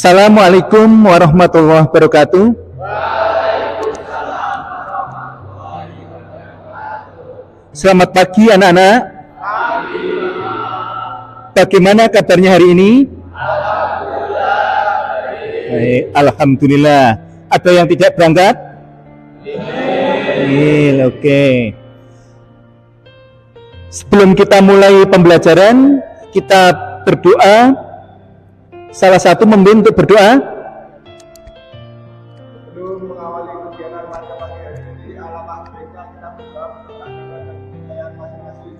Assalamualaikum warahmatullahi wabarakatuh. Selamat pagi anak-anak. Bagaimana kabarnya hari ini? Alhamdulillah. Ada yang tidak berangkat? Oke. Sebelum kita mulai pembelajaran, kita berdoa. Salah satu memimpin untuk berdoa. Sebelum mengawali kegiatan pada pagi hari ini, alangkah baiknya kita berdoa dengan masing-masing.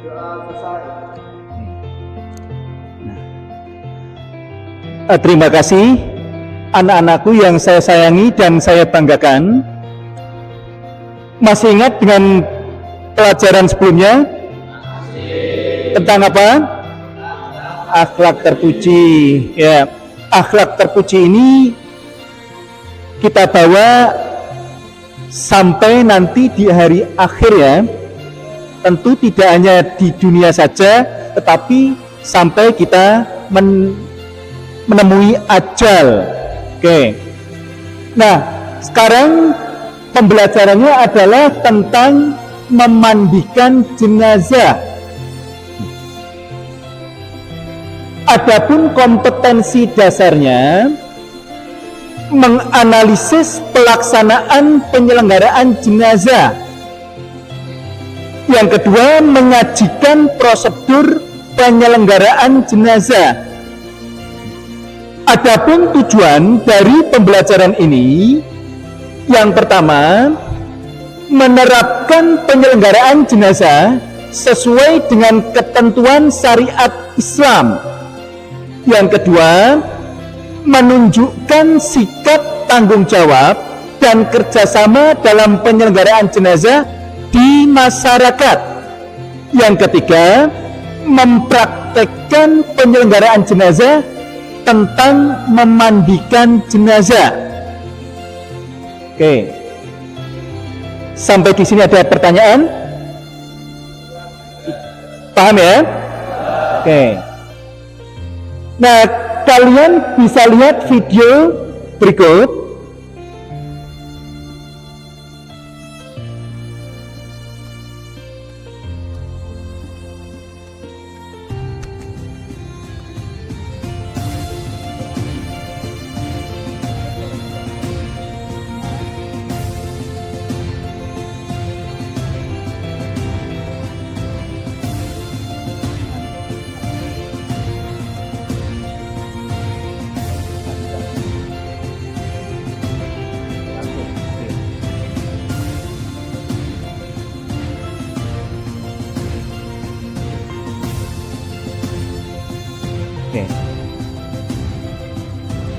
Doa selesai. Terima kasih anak-anakku yang saya sayangi dan saya banggakan. Masih ingat dengan pelajaran sebelumnya? Tentang apa? Akhlak terpuji. Ya, akhlak terpuji ini kita bawa sampai nanti di hari akhir ya. Tentu tidak hanya di dunia saja, tetapi sampai kita menemui ajal. Oke. Nah, sekarang pembelajarannya adalah tentang memandikan jenazah. Adapun kompetensi dasarnya menganalisis pelaksanaan penyelenggaraan jenazah. Yang kedua, menyajikan prosedur penyelenggaraan jenazah. Adapun tujuan dari pembelajaran ini, yang pertama, menerapkan penyelenggaraan jenazah sesuai dengan ketentuan syariat Islam. Yang kedua, menunjukkan sikap tanggung jawab dan kerjasama dalam penyelenggaraan jenazah di masyarakat. Yang ketiga, mempraktekkan penyelenggaraan jenazah tentang memandikan jenazah. Oke. Sampai di sini ada pertanyaan? Paham ya? Oke. Nah, kalian bisa lihat video berikut.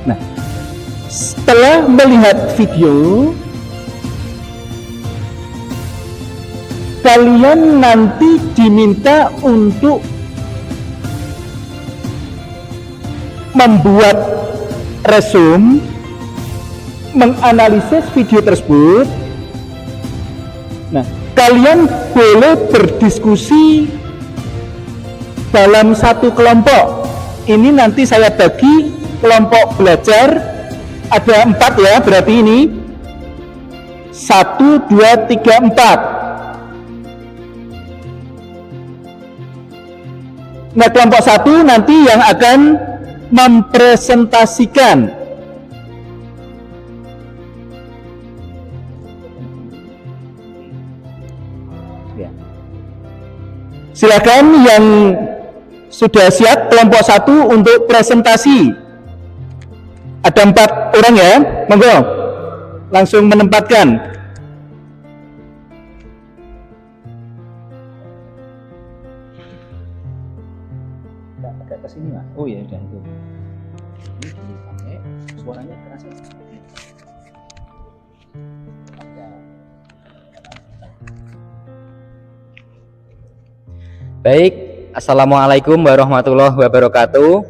Nah, setelah melihat video, kalian nanti diminta untuk membuat resume, menganalisis video tersebut. Nah, kalian boleh berdiskusi dalam satu kelompok. Ini nanti saya bagi kelompok belajar ada 4 ya, berarti ini 1, 2, 3, 4. Nah, kelompok 1 nanti yang akan mempresentasikan. Ya. Silakan yang sudah siap kelompok 1 untuk presentasi. Ada 4 orang ya, monggo langsung menempatkan. Agak ke sini Mas. Oh ya udah itu. Ini dipakai suaranya keras. Baik, Assalamualaikum warahmatullahi wabarakatuh.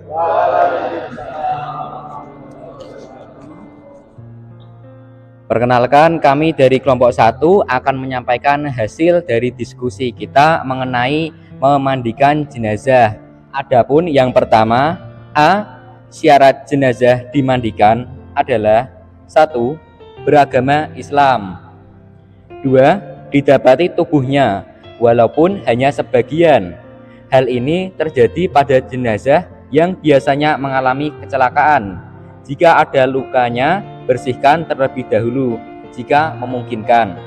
Perkenalkan, kami dari kelompok 1 akan menyampaikan hasil dari diskusi kita mengenai memandikan jenazah. Adapun yang pertama, A. Syarat jenazah dimandikan adalah 1. Beragama Islam. 2. Didapati tubuhnya walaupun hanya sebagian. Hal ini terjadi pada jenazah yang biasanya mengalami kecelakaan. Jika ada lukanya, bersihkan terlebih dahulu jika memungkinkan.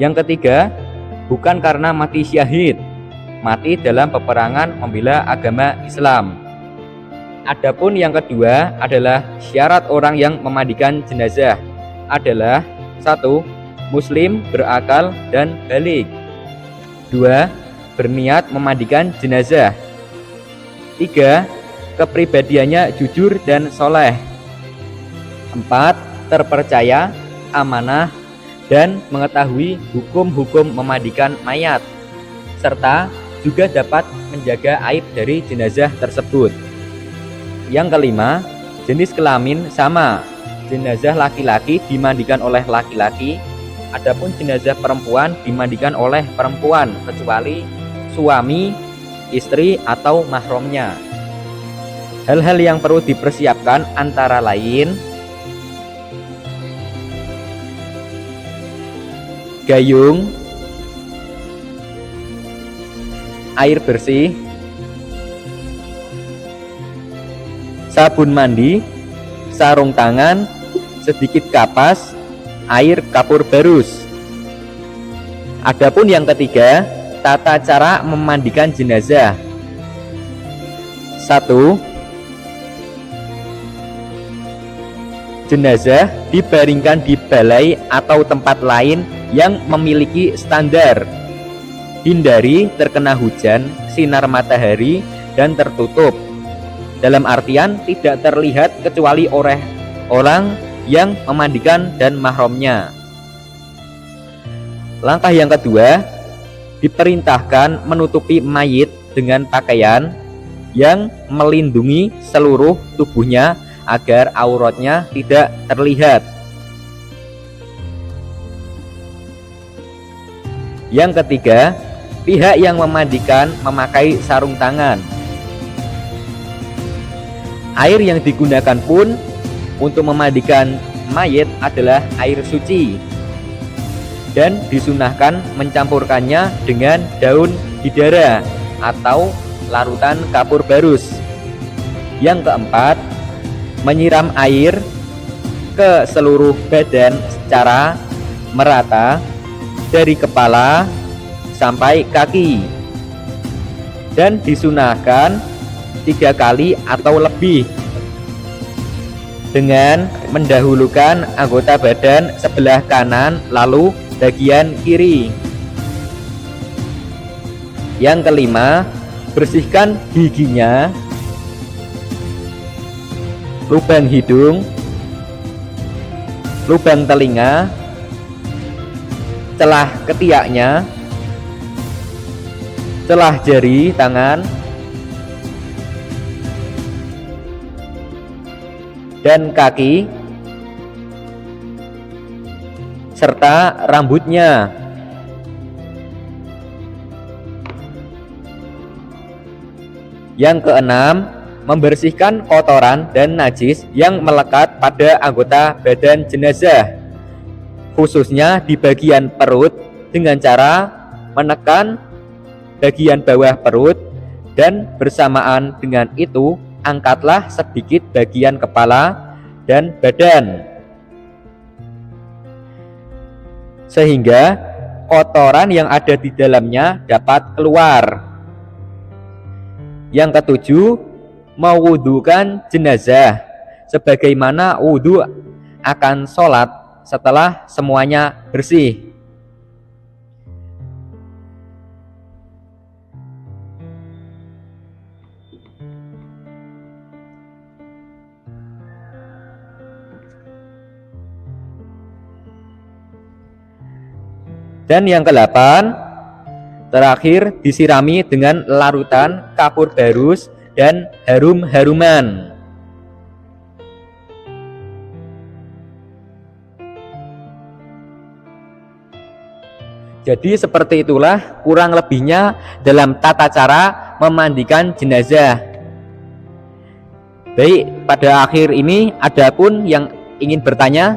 Yang ketiga, bukan karena mati syahid, mati dalam peperangan membela agama Islam. Adapun yang kedua adalah syarat orang yang memandikan jenazah adalah 1. Muslim berakal dan balik. 2. Berniat memandikan jenazah. 3. Kepribadiannya jujur dan soleh. 4. Terpercaya, amanah, dan mengetahui hukum-hukum memandikan mayat, serta juga dapat menjaga aib dari jenazah tersebut. Yang kelima, jenis kelamin sama. Jenazah laki-laki dimandikan oleh laki-laki, adapun jenazah perempuan dimandikan oleh perempuan kecuali suami, istri, atau mahramnya. Hal-hal yang perlu dipersiapkan antara lain gayung, air bersih, sabun mandi, sarung tangan, sedikit kapas, air kapur barus. Adapun yang ketiga, tata cara memandikan jenazah. 1. Jenazah dibaringkan di balai atau tempat lain yang memiliki standar. Hindari terkena hujan, sinar matahari, dan tertutup. Dalam artian tidak terlihat kecuali oleh orang yang memandikan dan mahramnya. Langkah yang kedua, diperintahkan menutupi mayit dengan pakaian yang melindungi seluruh tubuhnya agar auratnya tidak terlihat. Yang ketiga, pihak yang memandikan memakai sarung tangan. Air yang digunakan pun untuk memandikan mayit adalah air suci dan disunahkan mencampurkannya dengan daun bidara atau larutan kapur barus. Yang keempat, menyiram air ke seluruh badan secara merata dari kepala sampai kaki dan disunahkan 3 kali atau lebih dengan mendahulukan anggota badan sebelah kanan lalu bagian kiri. Yang kelima, bersihkan giginya, lubang hidung, lubang telinga, celah ketiaknya, celah jari tangan, dan kaki, serta rambutnya. Yang keenam, membersihkan kotoran dan najis yang melekat pada anggota badan jenazah, khususnya di bagian perut, dengan cara menekan bagian bawah perut, dan bersamaan dengan itu angkatlah sedikit bagian kepala dan badan sehingga kotoran yang ada di dalamnya dapat keluar. Yang ketujuh, mewudukan jenazah sebagaimana wudu akan sholat setelah semuanya bersih. Dan yang kedelapan, terakhir disirami dengan larutan kapur barus dan harum-haruman. Jadi seperti itulah kurang lebihnya dalam tata cara memandikan jenazah. Baik, pada akhir ini ada pun yang ingin bertanya?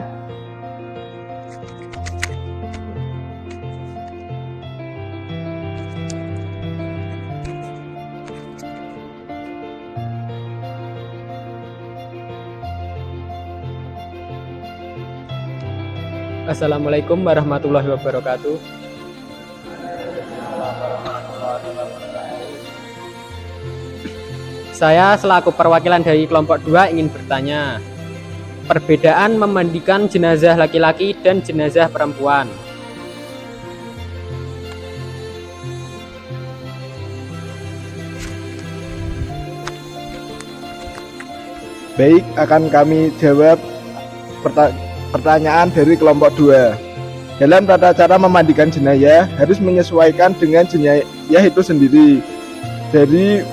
Assalamualaikum warahmatullahi wabarakatuh. Saya selaku perwakilan dari kelompok 2 ingin bertanya, perbedaan memandikan jenazah laki-laki dan jenazah perempuan. Baik, akan kami jawab pertanyaan dari kelompok 2. Dalam tata cara memandikan jenazah harus menyesuaikan dengan jenazah itu sendiri. Dari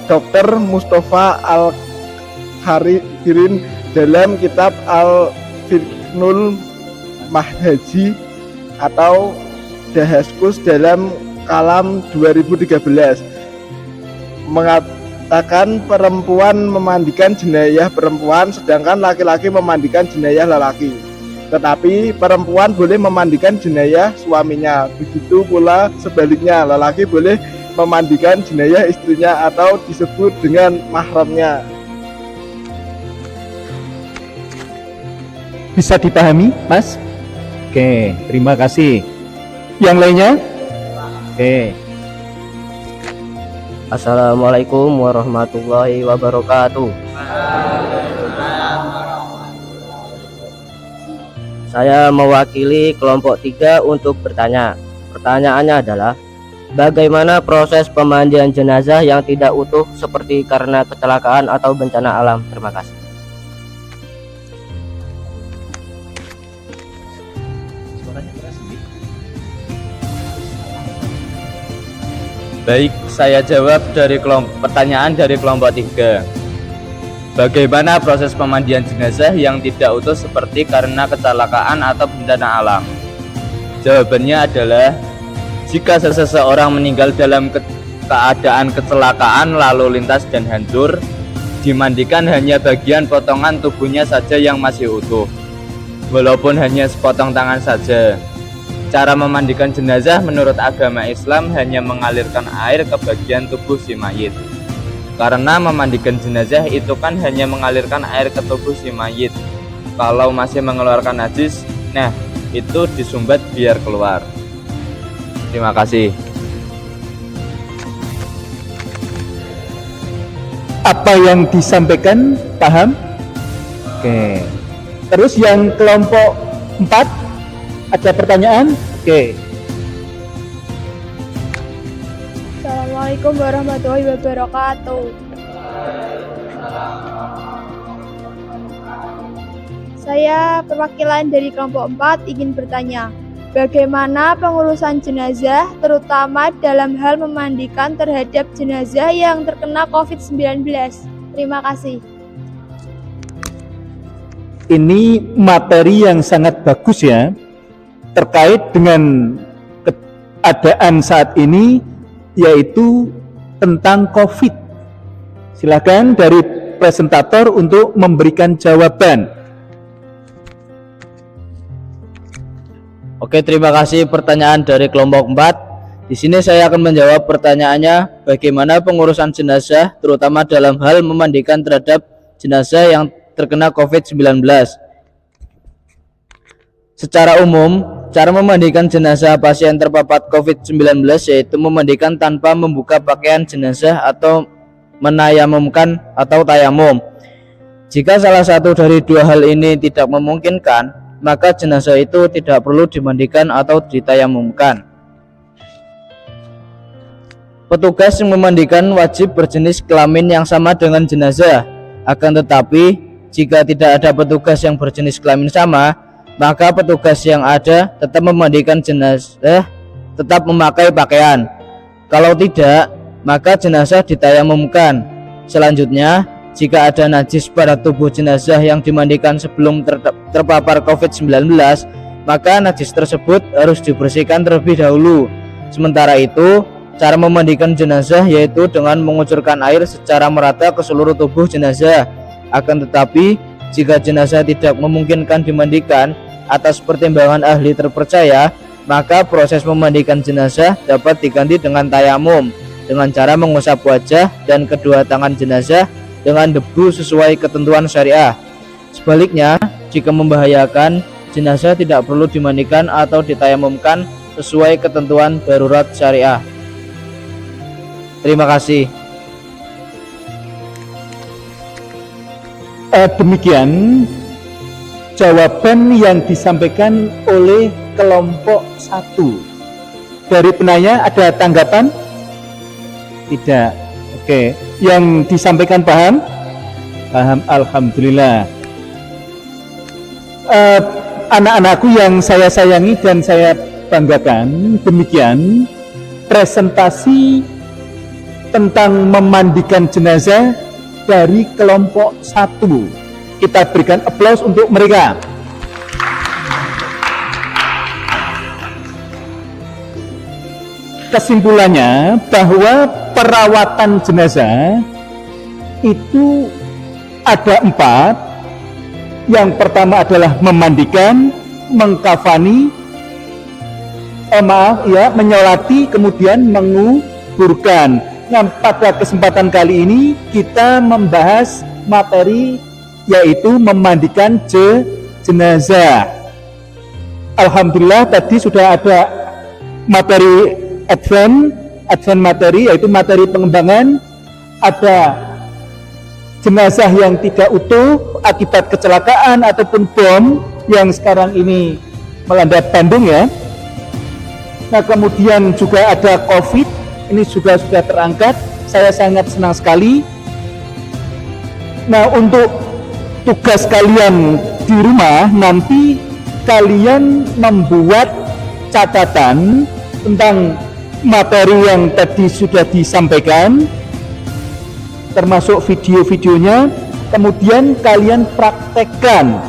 Dr. Mustafa Al-Kharirin dalam kitab Al-Fiqhul Mahdaji atau Dahaskus dalam kalam 2013 mengatakan perempuan memandikan jenazah perempuan sedangkan laki-laki memandikan jenazah lelaki. Tetapi perempuan boleh memandikan jenazah suaminya. Begitu pula sebaliknya, lelaki boleh memandikan jenazah istrinya atau disebut dengan mahramnya. Bisa dipahami, Mas? Oke, terima kasih. Yang lainnya? Oke. Assalamualaikum warahmatullahi wabarakatuh. Saya mewakili kelompok 3 untuk bertanya. Pertanyaannya adalah, bagaimana proses pemandian jenazah yang tidak utuh seperti karena kecelakaan atau bencana alam? Terima kasih. Baik, saya jawab dari pertanyaan dari kelompok 3. Bagaimana proses pemandian jenazah yang tidak utuh seperti karena kecelakaan atau bencana alam? Jawabannya adalah, jika seseorang meninggal dalam keadaan kecelakaan lalu lintas dan hancur, dimandikan hanya bagian potongan tubuhnya saja yang masih utuh, walaupun hanya sepotong tangan saja. Cara memandikan jenazah menurut agama Islam hanya mengalirkan air ke bagian tubuh si mayit. Karena memandikan jenazah itu kan hanya mengalirkan air ke tubuh si mayit. Kalau masih mengeluarkan najis, nah itu disumbat biar keluar. Terima kasih. Apa yang disampaikan paham? Oke. Terus yang kelompok 4 ada pertanyaan? Oke. Assalamualaikum warahmatullahi wabarakatuh. Saya perwakilan dari kelompok 4 ingin bertanya, bagaimana pengurusan jenazah terutama dalam hal memandikan terhadap jenazah yang terkena COVID-19? Terima kasih. Ini materi yang sangat bagus ya, terkait dengan keadaan saat ini, yaitu tentang COVID. Silakan dari presentator untuk memberikan jawaban. Oke, terima kasih pertanyaan dari kelompok 4. Di sini saya akan menjawab pertanyaannya, bagaimana pengurusan jenazah terutama dalam hal memandikan terhadap jenazah yang terkena COVID-19. Secara umum, cara memandikan jenazah pasien terpapar COVID-19 yaitu memandikan tanpa membuka pakaian jenazah atau menayamumkan atau tayamum. Jika salah satu dari dua hal ini tidak memungkinkan, maka jenazah itu tidak perlu dimandikan atau ditayamumkan. Petugas yang memandikan wajib berjenis kelamin yang sama dengan jenazah. Akan tetapi, jika tidak ada petugas yang berjenis kelamin sama, maka petugas yang ada tetap memandikan jenazah, tetap memakai pakaian. Kalau tidak, maka jenazah ditayamumkan. Selanjutnya, jika ada najis pada tubuh jenazah yang dimandikan sebelum terpapar COVID-19, maka najis tersebut harus dibersihkan terlebih dahulu. Sementara itu, cara memandikan jenazah yaitu dengan mengucurkan air secara merata ke seluruh tubuh jenazah. Akan tetapi, jika jenazah tidak memungkinkan dimandikan atas pertimbangan ahli terpercaya, maka proses memandikan jenazah dapat diganti dengan tayamum dengan cara mengusap wajah dan kedua tangan jenazah dengan debu sesuai ketentuan syariah. Sebaliknya, jika membahayakan, jenazah tidak perlu dimandikan atau ditayamumkan sesuai ketentuan darurat syariah. Terima kasih. Demikian jawaban yang disampaikan oleh kelompok 1. Dari penanya ada tanggapan? Tidak. Oke. Yang disampaikan paham? Paham, alhamdulillah. Anak-anakku yang saya sayangi dan saya banggakan, demikian presentasi tentang memandikan jenazah dari kelompok 1. Kita berikan aplaus untuk mereka. Kesimpulannya bahwa perawatan jenazah itu ada 4. Yang pertama adalah memandikan, mengkafani, menyolati, kemudian menguburkan. Nah, pada kesempatan kali ini kita membahas materi yaitu memandikan jenazah. Alhamdulillah tadi sudah ada materi advance materi yaitu materi pengembangan, ada jenazah yang tidak utuh akibat kecelakaan ataupun bom yang sekarang ini melanda Bandung ya. Nah, kemudian juga ada COVID, ini juga sudah terangkat. Saya sangat senang sekali. Nah, untuk tugas kalian di rumah nanti kalian membuat catatan tentang materi yang tadi sudah disampaikan, termasuk video-videonya, kemudian kalian praktekkan.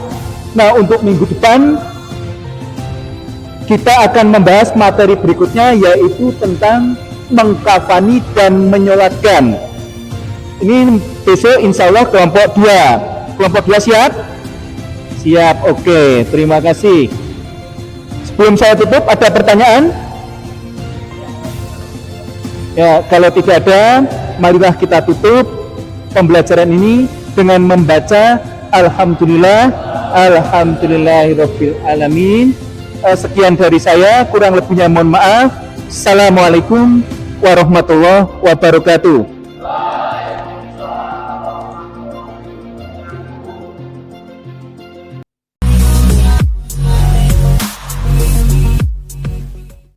Nah, untuk minggu depan kita akan membahas materi berikutnya yaitu tentang mengkafani dan menyolatkan. Ini besok insya Allah kelompok 2. Kelompok 2 siap? Siap, oke, terima kasih. Sebelum saya tutup, ada pertanyaan? Ya, kalau tidak ada, marilah kita tutup pembelajaran ini dengan membaca Alhamdulillah, Alhamdulillahirabbil alamin. Sekian dari saya, kurang lebihnya mohon maaf. Assalamualaikum warahmatullahi wabarakatuh.